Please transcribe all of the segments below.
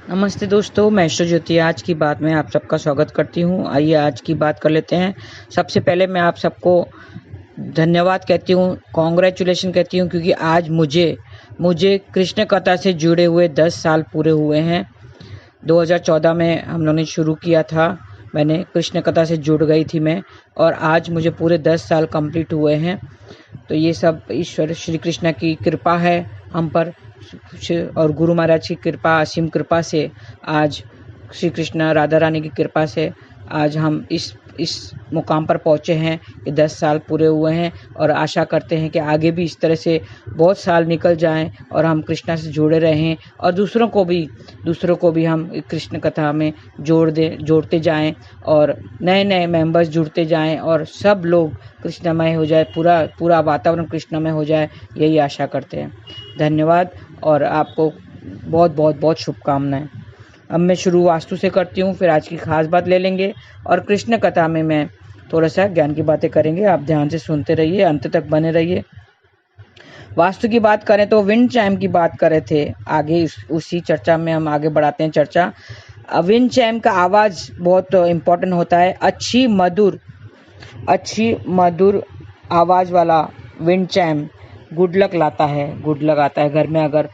नमस्ते दोस्तों, मैं ईश्वर ज्योति आज की बात में आप सबका स्वागत करती हूँ। आइए आज की बात कर लेते हैं। सबसे पहले मैं आप सबको धन्यवाद कहती हूँ, कॉन्ग्रेचुलेशन कहती हूँ, क्योंकि आज मुझे कृष्ण कथा से जुड़े हुए 10 साल पूरे हुए हैं। 2014 में हम लोगों ने शुरू किया था, मैंने कृष्ण कथा से जुड़ गई थी मैं, और आज मुझे पूरे 10 साल कंप्लीट हुए हैं। तो ये सब ईश्वर श्री कृष्ण की कृपा है हम पर, और गुरु महाराज की कृपा, असीम कृपा से आज श्री कृष्ण राधा रानी की कृपा से आज हम इस मुकाम पर पहुँचे हैं कि 10 साल पूरे हुए हैं, और आशा करते हैं कि आगे भी इस तरह से बहुत साल निकल जाएं और हम कृष्णा से जुड़े रहें, और दूसरों को भी हम कृष्ण कथा में जोड़ते जाएं, और नए मेंबर्स जुड़ते जाएं, और सब लोग कृष्णमय हो जाए, पूरा वातावरण कृष्णमय हो जाए, यही आशा करते हैं। धन्यवाद और आपको बहुत शुभकामनाएं। अब मैं शुरू वास्तु से करती हूँ, फिर आज की खास बात ले लेंगे, और कृष्ण कथा में मैं थोड़ा सा ज्ञान की बातें करेंगे। आप ध्यान से सुनते रहिए, अंत तक बने रहिए। वास्तु की बात करें तो विंड चाइम की बात करे थे, आगे उसी चर्चा में हम आगे बढ़ाते हैं चर्चा। विंड चाइम का आवाज बहुत इम्पोर्टेंट होता है। अच्छी मधुर आवाज वाला विंड चाइम गुड लक आता है घर में। अगर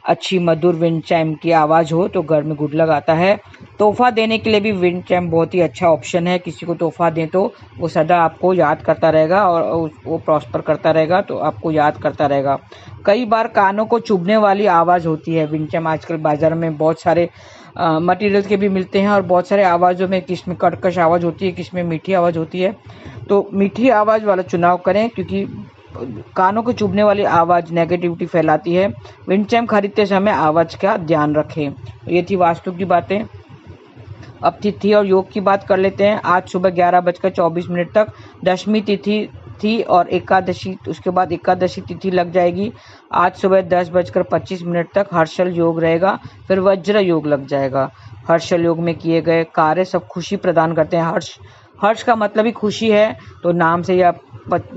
अच्छी मधुर विंड चाइम की आवाज़ हो तो घर में गुड लक आता है। तोहफा देने के लिए भी विंड चाइम बहुत ही अच्छा ऑप्शन है। किसी को तोहफा दें तो वो सदा आपको याद करता रहेगा, और वो प्रॉस्पर करता रहेगा, तो आपको याद करता रहेगा। कई बार कानों को चुभने वाली आवाज़ होती है विंड चाइम। आजकल बाजार में बहुत सारे मटेरियल के भी मिलते हैं, और बहुत सारे आवाज़ों में किसमें कर्कश आवाज़ होती है, किसमें मीठी आवाज़ होती है। तो मीठी आवाज़ वाला चुनाव करें, क्योंकि कानों को चुभने वाली आवाज़ नेगेटिविटी फैलाती है। विंड चाइम खरीदते समय आवाज़ का ध्यान रखें। ये थी वास्तु की बातें। अब तिथि और योग की बात कर लेते हैं। आज सुबह 11:24 तक दशमी तिथि थी, और एकादशी, उसके बाद एकादशी तिथि लग जाएगी। आज सुबह 10:25 तक हर्षल योग रहेगा, फिर वज्र योग लग जाएगा। हर्षल योग में किए गए कार्य सब खुशी प्रदान करते हैं। हर्ष का मतलब ही खुशी है, तो नाम से यह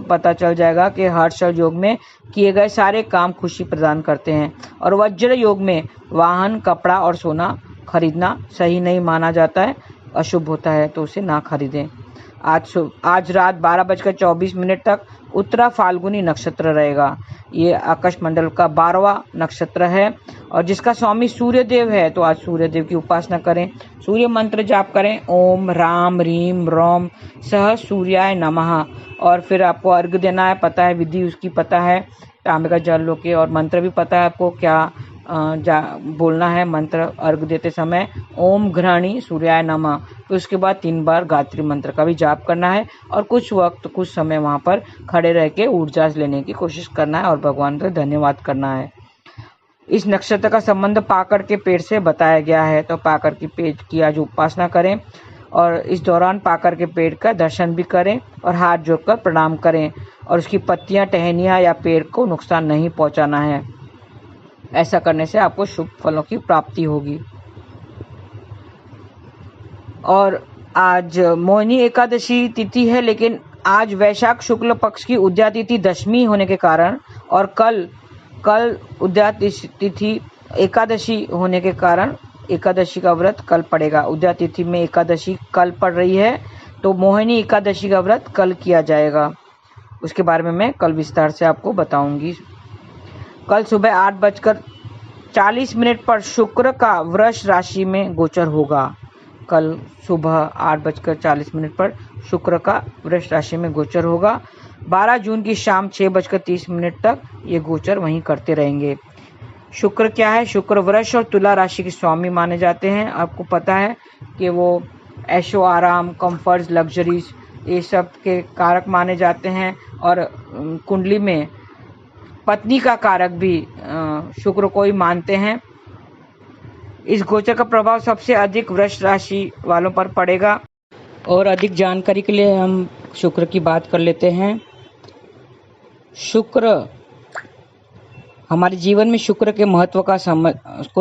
पता चल जाएगा कि हर्षल योग में किए गए सारे काम खुशी प्रदान करते हैं। और वज्र योग में वाहन, कपड़ा और सोना खरीदना सही नहीं माना जाता है, अशुभ होता है, तो उसे ना खरीदें। आज रात 12:24 तक उत्तरा फाल्गुनी नक्षत्र रहेगा। ये आकाश मंडल का 12वां नक्षत्र है, और जिसका स्वामी सूर्यदेव है, तो आज सूर्यदेव की उपासना करें। सूर्य मंत्र जाप करें, ओम राम रीम रोम सह सूर्याय नमः। और फिर आपको अर्घ देना है, पता है विधि उसकी पता है, तांबे का जल लो के, और मंत्र भी पता है आपको क्या बोलना है मंत्र अर्घ देते समय। ओम घृणी सूर्याय नमः। फिर उसके बाद 3 बार गायत्री मंत्र का भी जाप करना है, और कुछ समय वहाँ पर खड़े रह के ऊर्जा लेने की कोशिश करना है, और भगवान का धन्यवाद करना है। इस नक्षत्र का संबंध पाकड़ के पेड़ से बताया गया है, तो पाकड़ के पेड़ की आज उपासना करें, और इस दौरान पाकड़ के पेड़ का दर्शन भी करें, और हाथ जोड़कर प्रणाम करें, और उसकी पत्तियां, टहनियां या पेड़ को नुकसान नहीं पहुंचाना है। ऐसा करने से आपको शुभ फलों की प्राप्ति होगी। और आज मोहिनी एकादशी तिथि है, लेकिन आज वैशाख शुक्ल पक्ष की उद्या तिथि दशमी होने के कारण, और कल उद्या तिथि एकादशी होने के कारण एकादशी का व्रत कल पड़ेगा। उद्या तिथि में एकादशी कल पड़ रही है, तो मोहिनी एकादशी का व्रत कल किया जाएगा। उसके बारे में मैं कल विस्तार से आपको बताऊंगी। कल सुबह 8:40 पर शुक्र का वृष राशि में गोचर होगा। कल सुबह 8:40 पर शुक्र का वृष राशि में गोचर होगा। 12 जून की शाम 6:30 तक ये गोचर वहीं करते रहेंगे। शुक्र क्या है? शुक्र वृष और तुला राशि के स्वामी माने जाते हैं। आपको पता है कि वो ऐशो आराम, कंफर्ट्स, लग्जरीज, ये सब के कारक माने जाते हैं, और कुंडली में पत्नी का कारक भी शुक्र को ही मानते हैं। इस गोचर का प्रभाव सबसे अधिक वृष राशि वालों पर पड़ेगा। और अधिक जानकारी के लिए हम शुक्र की बात कर लेते हैं। शुक्र हमारे जीवन में शुक्र के महत्व को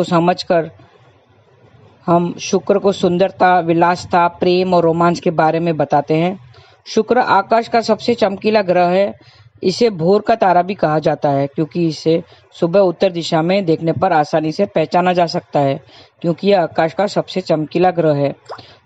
समझकर हम शुक्र को सुंदरता, विलासता, प्रेम और रोमांच के बारे में बताते हैं। शुक्र आकाश का सबसे चमकीला ग्रह है। इसे भोर का तारा भी कहा जाता है क्योंकि इसे सुबह उत्तर दिशा में देखने पर आसानी से पहचाना जा सकता है, क्योंकि यह आकाश का सबसे चमकीला ग्रह है।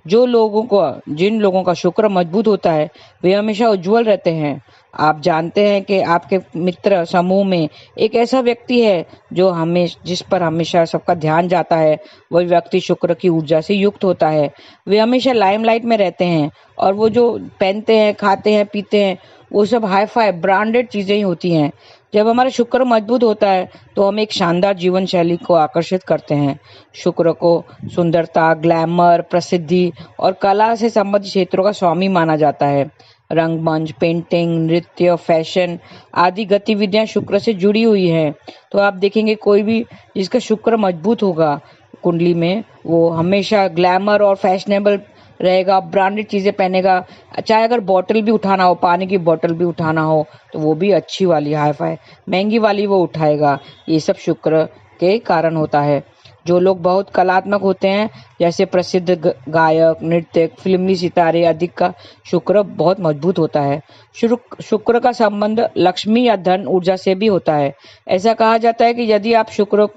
जिन लोगों का शुक्र मजबूत होता है वे हमेशा उज्जवल रहते हैं। आप जानते हैं कि आपके मित्र समूह में एक ऐसा व्यक्ति है जिस पर हमेशा सबका ध्यान जाता है। वह व्यक्ति शुक्र की ऊर्जा से युक्त होता है। वे हमेशा लाइमलाइट में रहते हैं और वो जो पहनते हैं, खाते हैं, पीते हैं, वो सब हाई फाई ब्रांडेड चीजें ही होती हैं। जब हमारा शुक्र मजबूत होता है तो हम एक शानदार जीवन शैली को आकर्षित करते हैं। शुक्र को सुंदरता, ग्लैमर, प्रसिद्धि और कला से संबंधित क्षेत्रों का स्वामी माना जाता है। रंगमंच, पेंटिंग, नृत्य, फैशन आदि गतिविधियां शुक्र से जुड़ी हुई हैं। तो आप देखेंगे कोई भी जिसका शुक्र मजबूत होगा कुंडली में, वो हमेशा ग्लैमर और फैशनेबल रहेगा, ब्रांडेड चीजें पहनेगा। चाहे अगर बॉटल भी उठाना हो, पानी की बॉटल भी उठाना हो, तो वो भी अच्छी वाली, हाई फाई महंगी वाली वो उठाएगा। ये सब शुक्र के कारण होता है। जो लोग बहुत कलात्मक होते हैं, जैसे प्रसिद्ध गायक, नृत्यक, फिल्मी सितारे आदि का शुक्र बहुत मजबूत होता है। शुक्र का संबंध लक्ष्मी या धन ऊर्जा से भी होता है। ऐसा कहा जाता है कि यदि आप शुक्रवार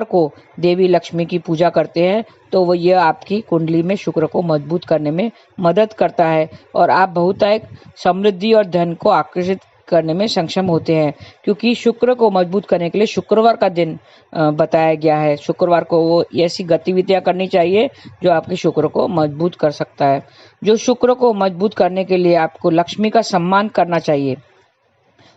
को देवी लक्ष्मी की पूजा करते हैं तो वो यह आपकी कुंडली में शुक्र को मजबूत करने में मदद करता है और आप बहुतायत समृद्धि और धन को आकर्षित करने में सक्षम होते हैं। क्योंकि शुक्र को मजबूत करने के लिए शुक्रवार का दिन बताया गया है। शुक्रवार को वो ऐसी गतिविधियां करनी चाहिए जो आपके शुक्र को मजबूत कर सकता है। जो शुक्र को मजबूत करने के लिए आपको लक्ष्मी का सम्मान करना चाहिए।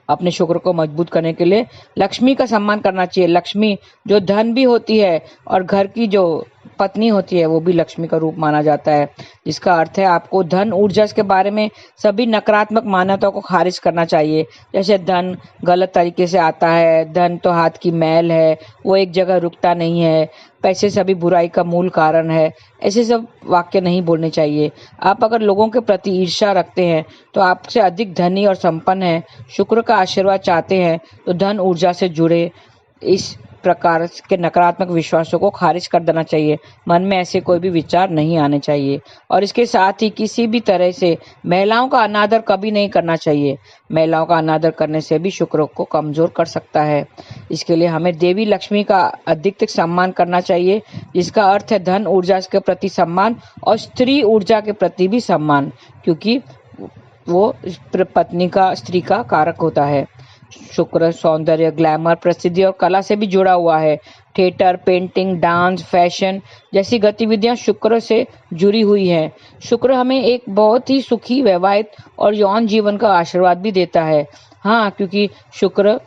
अपने शुक्र को मजबूत करने के लिए लक्ष्मी का सम्मान करना चाहिए। लक्ष्मी जो धन भी होती है और घर की जो पत्नी होती है वो भी लक्ष्मी का रूप माना जाता है, जिसका अर्थ है आपको धन ऊर्जा के बारे में सभी नकारात्मक मान्यताओं को खारिज करना चाहिए। जैसे धन गलत तरीके से आता है, धन तो हाथ की मैल है, वो एक जगह रुकता नहीं है, पैसे सभी बुराई का मूल कारण है, ऐसे सब वाक्य नहीं बोलने चाहिए। आप अगर लोगों के प्रति ईर्ष्या रखते हैं तो आपसे अधिक धनी और संपन्न है, शुक्र का आशीर्वाद चाहते हैं तो धन ऊर्जा से जुड़े इस प्रकार के नकारात्मक विश्वासों को खारिज कर देना चाहिए। मन में ऐसे कोई भी विचार नहीं आने चाहिए। और इसके साथ ही किसी भी तरह से महिलाओं का अनादर कभी नहीं करना चाहिए। महिलाओं का अनादर करने से भी शुक्र को कमजोर कर सकता है। इसके लिए हमें देवी लक्ष्मी का अधिक सम्मान करना चाहिए, जिसका अर्थ है धन ऊर्जा के प्रति सम्मान और स्त्री ऊर्जा के प्रति भी सम्मान, क्योंकि वो स्त्री का कारक होता है। शुक्र सौंदर्य, ग्लैमर, प्रसिद्धि और कला से भी जुड़ा हुआ है। थिएटर, पेंटिंग, डांस, फैशन जैसी गतिविधियां शुक्र से जुड़ी हुई हैं। शुक्र हमें एक बहुत ही सुखी, वैवाहिक और यौन जीवन का आशीर्वाद भी देता है। हाँ, क्योंकि शुक्र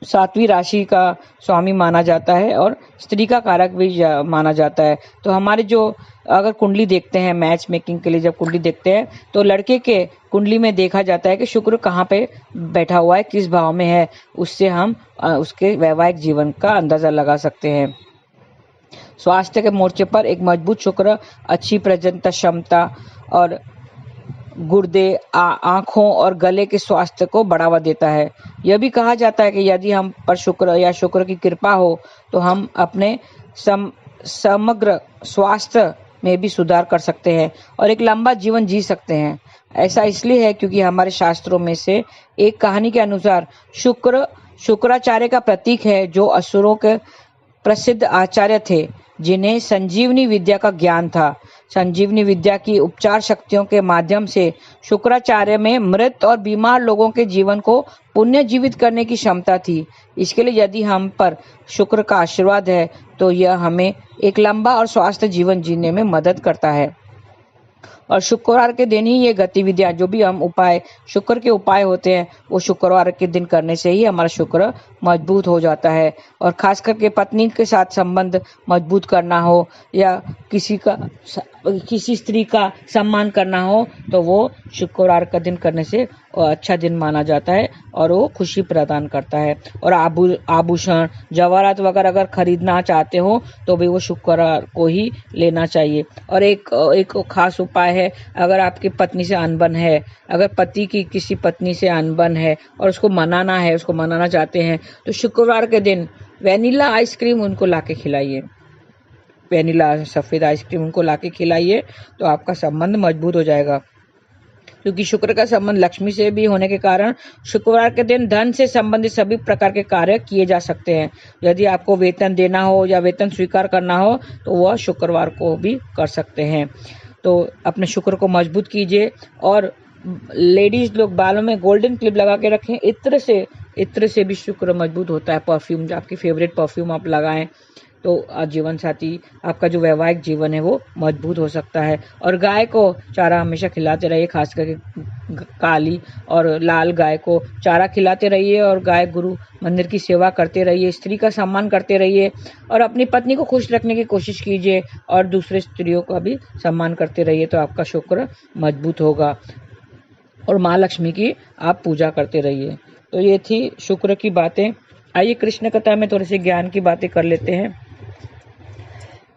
सातवीं राशि का स्वामी माना जाता है और स्त्री का कारक भी माना जाता है। तो हमारे जो अगर कुंडली देखते हैं, मैच मेकिंग के लिए जब कुंडली देखते हैं तो लड़के के कुंडली में देखा जाता है कि शुक्र कहाँ पे बैठा हुआ है, किस भाव में है, उससे हम उसके वैवाहिक जीवन का अंदाजा लगा सकते हैं। स्वास्थ्य के मोर्चे पर एक मजबूत शुक्र अच्छी प्रजनन क्षमता और गुर्दे, आंखों और गले के स्वास्थ्य को बढ़ावा देता है। यह भी कहा जाता है कि यदि हम पर शुक्र की कृपा हो तो हम अपने समग्र स्वास्थ्य में भी सुधार कर सकते हैं और एक लंबा जीवन जी सकते हैं। ऐसा इसलिए है क्योंकि हमारे शास्त्रों में से एक कहानी के अनुसार शुक्राचार्य का प्रतीक है, जो असुरों के प्रसिद्ध आचार्य थे जिन्हें संजीवनी विद्या का ज्ञान था। संजीवनी विद्या की उपचार शक्तियों के माध्यम से शुक्राचार्य में मृत और बीमार लोगों के जीवन को पुण्य जीवित करने की क्षमता थी। इसके लिए यदि हम पर शुक्र का आशीर्वाद है तो यह हमें एक लंबा और स्वस्थ जीवन जीने में मदद करता है। और शुक्रवार के दिन ही ये गतिविधियां, जो भी हम शुक्र के उपाय होते हैं, वो शुक्रवार के दिन करने से ही हमारा शुक्र मजबूत हो जाता है। और खास करके पत्नी के साथ संबंध मजबूत करना हो या किसी स्त्री का सम्मान करना हो तो वो शुक्रवार का दिन करने से अच्छा दिन माना जाता है और वो खुशी प्रदान करता है। और आभूषण, जवाहरात वगैरह अगर खरीदना चाहते हो तो भी वो शुक्रवार को ही लेना चाहिए। और एक खास उपाय है, अगर आपकी पत्नी से अनबन है, अगर पति की किसी पत्नी से अनबन है और उसको मनाना चाहते हैं तो शुक्रवार के दिन वेनिला आइसक्रीम उनको लाके खिलाइए। वेनिला सफेद आइसक्रीम उनको लाके खिलाइए तो आपका संबंध मजबूत हो जाएगा। क्योंकि शुक्र का संबंध लक्ष्मी से भी होने के कारण शुक्रवार के दिन धन से संबंधित सभी प्रकार के कार्य किए जा सकते हैं। यदि आपको वेतन देना हो या वेतन स्वीकार करना हो तो वह शुक्रवार को भी कर सकते हैं। तो अपने शुक्र को मजबूत कीजिए और लेडीज लोग बालों में गोल्डन क्लिप लगा के रखें। इत्र से भी शुक्र मजबूत होता है। परफ्यूम, आपकी फेवरेट परफ्यूम आप लगाएं तो जीवन साथी, आपका जो वैवाहिक जीवन है वो मजबूत हो सकता है। और गाय को चारा हमेशा खिलाते रहिए, खास करके काली और लाल गाय को चारा खिलाते रहिए और गाय गुरु मंदिर की सेवा करते रहिए। स्त्री का सम्मान करते रहिए और अपनी पत्नी को खुश रखने की कोशिश कीजिए और दूसरे स्त्रियों का भी सम्मान करते रहिए, तो आपका शुक्र मजबूत होगा। और माँ लक्ष्मी की आप पूजा करते रहिए। तो ये थी शुक्र की बातें। आइए कृष्ण कथा में थोड़ी सी ज्ञान की बातें कर लेते हैं।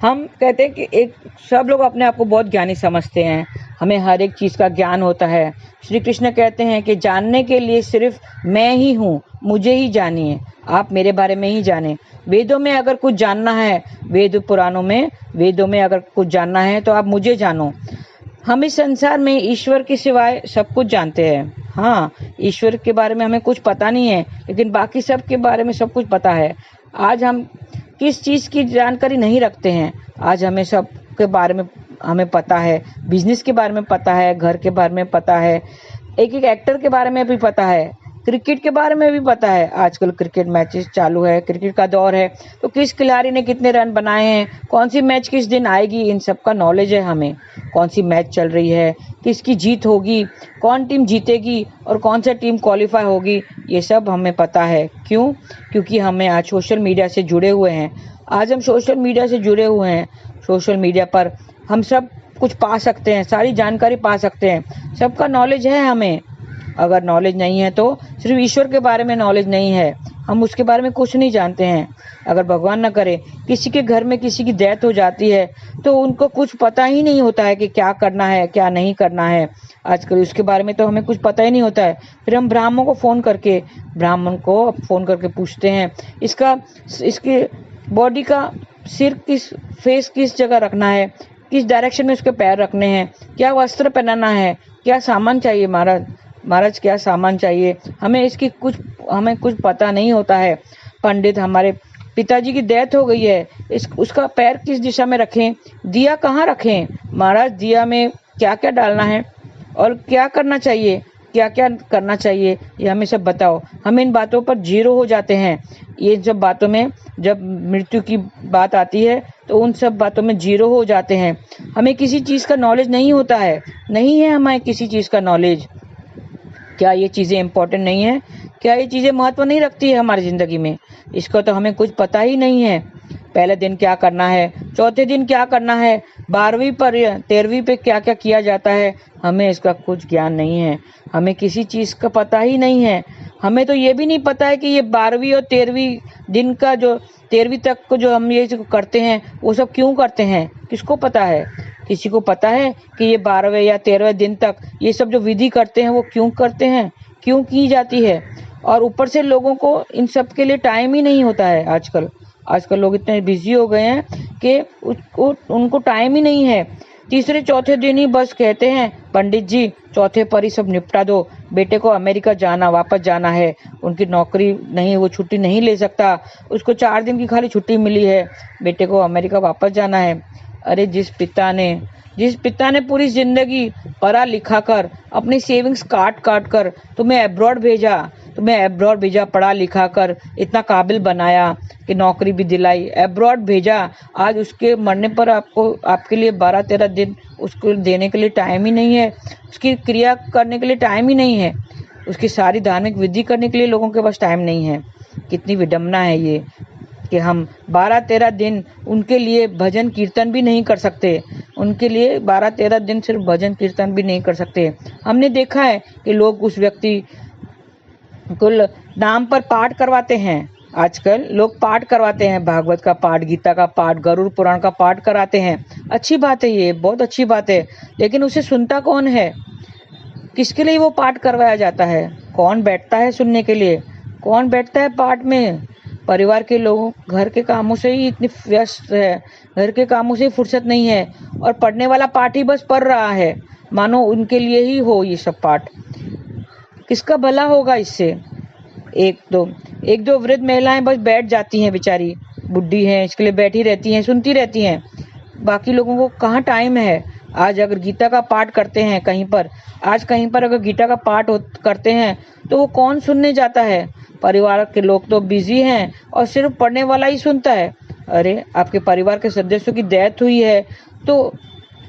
हम कहते हैं कि सब लोग अपने आप को बहुत ज्ञानी समझते हैं, हमें हर एक चीज़ का ज्ञान होता है। श्री कृष्ण कहते हैं कि जानने के लिए सिर्फ मैं ही हूँ, मुझे ही जानिए, आप मेरे बारे में ही जाने। वेदों में अगर कुछ जानना है, वेदों में अगर कुछ जानना है तो आप मुझे जानो। हम इस संसार में ईश्वर के सिवाय सब कुछ जानते हैं। हाँ, ईश्वर के बारे में हमें कुछ पता नहीं है, लेकिन बाकी सब के बारे में सब कुछ पता है। आज हम किस चीज़ की जानकारी नहीं रखते हैं, आज हमें सब के बारे में हमें पता है। बिजनेस के बारे में पता है, घर के बारे में पता है, एक एक्टर के बारे में भी पता है, क्रिकेट के बारे में भी पता है। आजकल क्रिकेट मैचेस चालू है, क्रिकेट का दौर है, तो किस खिलाड़ी ने कितने रन बनाए हैं, कौन सी मैच किस दिन आएगी, इन सब का नॉलेज है हमें। कौन सी मैच चल रही है, किसकी जीत होगी, कौन टीम जीतेगी और कौन सा टीम क्वालिफाई होगी, ये सब हमें पता है। क्यों? क्योंकि हमें आज सोशल मीडिया से जुड़े हुए हैं। आज हम सोशल मीडिया से जुड़े हुए हैं। सोशल मीडिया पर हम सब कुछ पा सकते हैं, सारी जानकारी पा सकते हैं, सबका नॉलेज है हमें। अगर नॉलेज नहीं है तो सिर्फ ईश्वर के बारे में नॉलेज नहीं है, हम उसके बारे में कुछ नहीं जानते हैं। अगर भगवान न करे किसी के घर में किसी की डेथ हो जाती है तो उनको कुछ पता ही नहीं होता है कि क्या करना है क्या नहीं करना है। आजकल उसके बारे में तो हमें कुछ पता ही नहीं होता है। फिर हम ब्राह्मण को फ़ोन करके पूछते हैं इसके बॉडी का सिर फेस किस जगह रखना है, किस डायरेक्शन में उसके पैर रखने हैं, क्या वस्त्र पहनाना है, क्या सामान चाहिए महाराज क्या सामान चाहिए। हमें कुछ पता नहीं होता है। पंडित, हमारे पिताजी की डेथ हो गई है, उसका पैर किस दिशा में रखें, दिया कहाँ रखें, महाराज दिया में क्या क्या डालना है और क्या करना चाहिए, क्या क्या करना चाहिए, ये हमें सब बताओ। हम इन बातों पर जीरो हो जाते हैं। ये जब बातों में जब मृत्यु की बात आती है तो उन सब बातों में जीरो हो जाते हैं। हमें किसी चीज़ का नॉलेज नहीं होता है, नहीं है हमें किसी चीज़ का नॉलेज। क्या ये चीज़ें इम्पोर्टेंट नहीं है, क्या ये चीज़ें महत्व नहीं रखती है हमारी ज़िंदगी में, इसका तो हमें कुछ पता ही नहीं है। पहले दिन क्या करना है, चौथे दिन क्या करना है, 12वीं पर या 13वीं पे क्या क्या किया जाता है, हमें इसका कुछ ज्ञान नहीं है। हमें किसी चीज़ का पता ही नहीं है। हमें तो ये भी नहीं पता है कि ये 12वीं और 13वीं दिन का जो 13वीं तक को जो हम ये करते हैं वो सब क्यों करते हैं, किसको पता है? किसी को पता है कि ये 12वें या 13वें दिन तक ये सब जो विधि करते हैं वो क्यों करते हैं, क्यों की जाती है? और ऊपर से लोगों को इन सब के लिए टाइम ही नहीं होता है। आजकल लोग इतने बिजी हो गए हैं कि उनको टाइम ही नहीं है। तीसरे चौथे दिन ही बस कहते हैं पंडित जी चौथे पर ही सब निपटा दो, बेटे को अमेरिका वापस जाना है, उनकी नौकरी नहीं, वो छुट्टी नहीं ले सकता, उसको 4 दिन की खाली छुट्टी मिली है, बेटे को अमेरिका वापस जाना है। अरे जिस पिता ने पूरी जिंदगी पढ़ा लिखा कर अपनी सेविंग्स काट कर तुम्हें अब्रॉड भेजा, पढ़ा लिखा कर इतना काबिल बनाया कि नौकरी भी दिलाई, अब्रॉड भेजा, आज उसके मरने पर आपके लिए 12-13 दिन उसको देने के लिए टाइम ही नहीं है, उसकी क्रिया करने के लिए टाइम ही नहीं है, उसकी सारी धार्मिक विधि करने के लिए लोगों के पास टाइम नहीं है। कितनी विडम्बना है ये कि हम 12-13 दिन उनके लिए भजन कीर्तन भी नहीं कर सकते, उनके लिए 12-13 दिन सिर्फ भजन कीर्तन भी नहीं कर सकते। हमने देखा है कि लोग उस व्यक्ति को नाम पर पाठ करवाते हैं। आजकल लोग पाठ करवाते हैं, भागवत का पाठ, गीता का पाठ, गरुड़ पुराण का पाठ कराते हैं। अच्छी बात है, ये बहुत अच्छी बात है, लेकिन उसे सुनता कौन है? किसके लिए वो पाठ करवाया जाता है? कौन बैठता है सुनने के लिए? कौन बैठता है पाठ में? परिवार के लोग घर के कामों से ही इतने व्यस्त है, घर के कामों से फुर्सत नहीं है और पढ़ने वाला पाठ ही बस पढ़ रहा है। मानो उनके लिए ही हो ये सब पाठ। किसका भला होगा इससे? एक दो वृद्ध महिलाएं बस बैठ जाती हैं, बेचारी बुढ़ी हैं, इसके लिए बैठी रहती हैं, सुनती रहती हैं। बाकी लोगों को कहाँ टाइम है? आज अगर गीता का पाठ करते हैं कहीं पर, अगर गीता का पाठ करते हैं तो वो कौन सुनने जाता है? परिवार के लोग तो बिजी हैं और सिर्फ पढ़ने वाला ही सुनता है। अरे आपके परिवार के सदस्यों की डेथ हुई है तो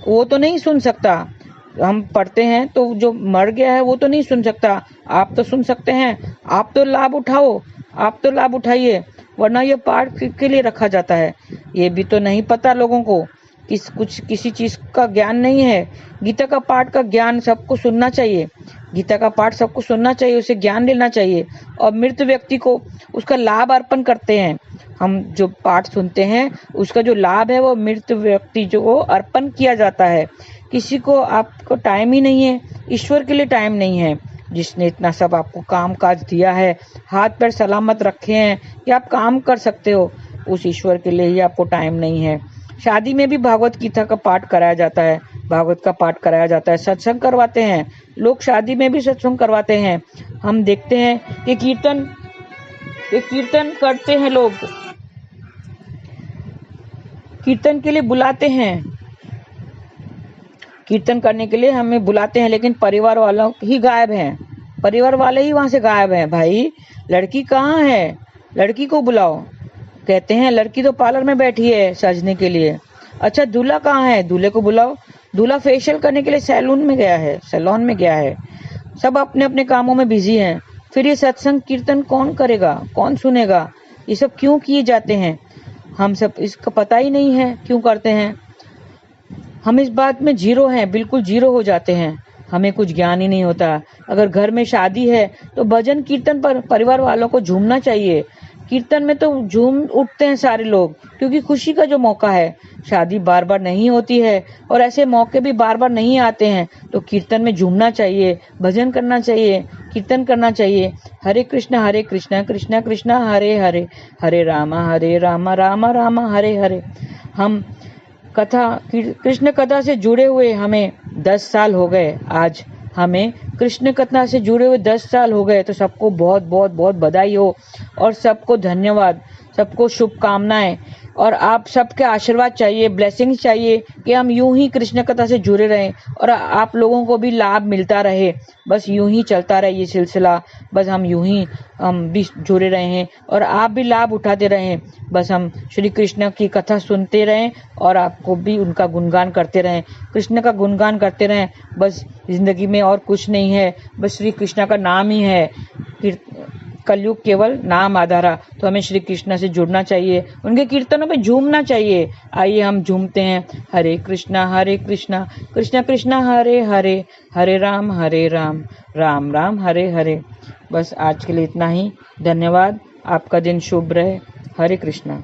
वो तो नहीं सुन सकता। हम पढ़ते हैं तो जो मर गया है वो तो नहीं सुन सकता, आप तो सुन सकते हैं। आप तो लाभ उठाओ, आप तो लाभ उठाइए, वरना ये पाठ के लिए रखा जाता है। ये भी तो नहीं पता लोगों को, किसी चीज का ज्ञान नहीं है। गीता का पाठ का ज्ञान सबको सुनना चाहिए, गीता का पाठ सबको सुनना चाहिए, उसे ज्ञान लेना चाहिए और मृत व्यक्ति को उसका लाभ अर्पण करते हैं। हम जो पाठ सुनते हैं उसका जो लाभ है वो मृत व्यक्ति जो अर्पण किया जाता है। किसी को आपको टाइम ही नहीं है, ईश्वर के लिए टाइम नहीं है, जिसने इतना सब आपको काम काज दिया है, हाथ पैर सलामत रखे हैं कि आप काम कर सकते हो, उस ईश्वर के लिए ही आपको टाइम नहीं है। शादी में भी भागवत गीता का पाठ कराया जाता है, भागवत का पाठ कराया जाता है, सत्संग करवाते हैं लोग, शादी में भी सत्संग करवाते हैं। हम देखते हैं कि कीर्तन करते हैं लोग, कीर्तन के लिए बुलाते हैं, कीर्तन करने के लिए हमें बुलाते हैं, लेकिन परिवार वालों ही गायब हैं, परिवार वाले ही वहां से गायब हैं। भाई लड़की कहाँ है? लड़की को बुलाओ। कहते हैं लड़की तो पार्लर में बैठी है सजने के लिए। अच्छा दूल्हा कहाँ है? दूल्हे को बुलाओ। दूल्हा फेशियल करने के लिए सैलून में गया है। सब अपने अपने कामों में बिजी हैं। फिर ये सत्संग कीर्तन कौन करेगा, कौन सुनेगा? ये सब क्यों किए जाते हैं? हम सब इसका पता ही नहीं है क्यों करते हैं। हम इस बात में जीरो हैं, बिल्कुल जीरो हो जाते हैं, हमें कुछ ज्ञान ही नहीं होता। अगर घर में शादी है तो भजन कीर्तन पर परिवार वालों को झूमना चाहिए। कीर्तन में तो झूम उठते हैं सारे लोग, क्योंकि खुशी का जो मौका है। शादी बार बार नहीं होती है और ऐसे मौके भी बार बार नहीं आते हैं, तो कीर्तन में झूमना चाहिए, भजन करना चाहिए, कीर्तन करना चाहिए। हरे कृष्णा कृष्णा कृष्णा हरे हरे, हरे राम राम राम हरे हरे। हम कृष्ण कथा से जुड़े हुए हमें 10 साल हो गए। आज हमें कृष्ण कथा से जुड़े हुए 10 साल हो गए, तो सबको बहुत बहुत बहुत बधाई हो और सबको धन्यवाद, सबको शुभकामनाएं। और आप सबके आशीर्वाद चाहिए, ब्लेसिंग्स चाहिए कि हम यूं ही कृष्ण कथा से जुड़े रहें और आप लोगों को भी लाभ मिलता रहे। बस यूं ही चलता रहे ये सिलसिला, बस हम यूं ही हम भी जुड़े रहें और आप भी लाभ उठाते रहें। बस हम श्री कृष्ण की कथा सुनते रहें और आपको भी उनका गुणगान करते रहें, कृष्ण का गुणगान करते रहें। बस जिंदगी में और कुछ नहीं है, बस श्री कृष्ण का नाम ही है। कलयुग केवल नाम आधारा, तो हमें श्री कृष्ण से जुड़ना चाहिए, उनके कीर्तनों पे झूमना चाहिए। आइए हम झूमते हैं। हरे कृष्णा कृष्ण कृष्ण हरे हरे, हरे राम राम राम हरे हरे। बस आज के लिए इतना ही। धन्यवाद। आपका दिन शुभ रहे। हरे कृष्णा।